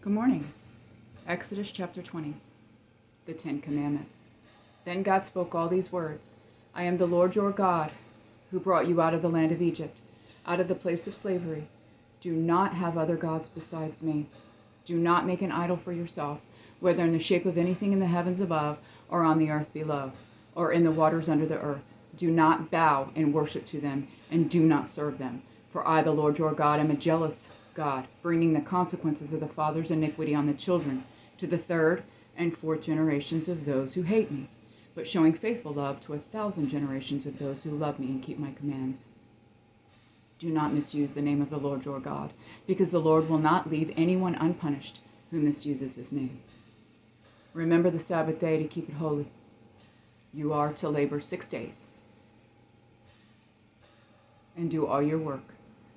Good morning. Exodus chapter 20. The Ten Commandments. Then God spoke all these words. I am the Lord your God, who brought you out of the land of Egypt, out of the place of slavery. Do not have other gods besides me. Do not make an idol for yourself, whether in the shape of anything in the heavens above, or on the earth below, or in the waters under the earth. Do not bow and worship to them, and do not serve them. For I, the Lord your God, am a jealous God, bringing the consequences of the father's iniquity on the children, to the third and fourth generations of those who hate me, but showing faithful love to 1,000 generations of those who love me and keep my commands. Do not misuse the name of the Lord your God, because the Lord will not leave anyone unpunished who misuses his name. Remember the Sabbath day to keep it holy. You are to labor 6 days and do all your work.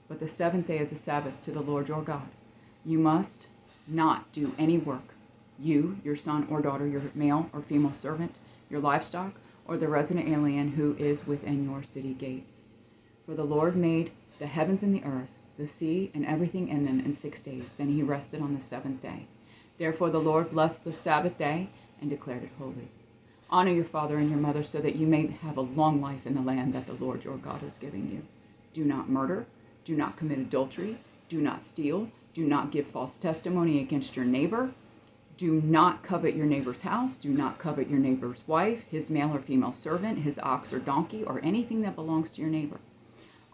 But the seventh day is a Sabbath to the Lord your God. You must not do any work. You, your son or daughter, your male or female servant, your livestock, or the resident alien who is within your city gates. For the Lord made the heavens and the earth, the sea, and everything in them in 6 days. Then he rested on the seventh day. Therefore the Lord blessed the Sabbath day and declared it holy. Honor your father and your mother so that you may have a long life in the land that the Lord your God is giving you. Do not murder. Do not commit adultery. Do not steal. Do not give false testimony against your neighbor. Do not covet your neighbor's house. Do not covet your neighbor's wife, his male or female servant, his ox or donkey, or anything that belongs to your neighbor.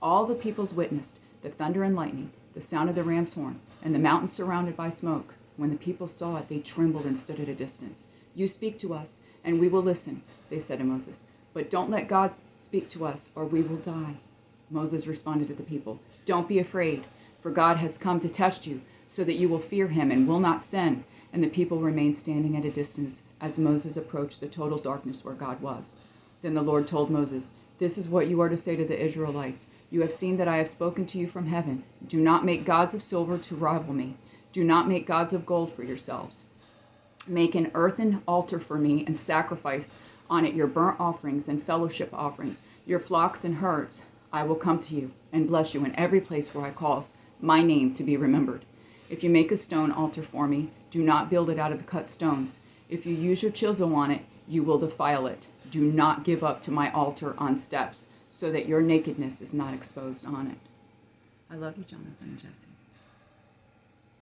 All the peoples witnessed the thunder and lightning, the sound of the ram's horn, and the mountains surrounded by smoke. When the people saw it, they trembled and stood at a distance. You speak to us, and we will listen, they said to Moses. But don't let God speak to us, or we will die. Moses responded to the people, Don't be afraid, for God has come to test you, so that you will fear him and will not sin. And the people remained standing at a distance as Moses approached the total darkness where God was. Then the Lord told Moses, This is what you are to say to the Israelites. You have seen that I have spoken to you from heaven. Do not make gods of silver to rival me. Do not make gods of gold for yourselves. Make an earthen altar for me and sacrifice on it your burnt offerings and fellowship offerings, your flocks and herds. I will come to you and bless you in every place where I cause my name to be remembered. If you make a stone altar for me, do not build it out of the cut stones. If you use your chisel on it, you will defile it. Do not give up to my altar on steps, so that your nakedness is not exposed on it. I love you, Jonathan and Jesse.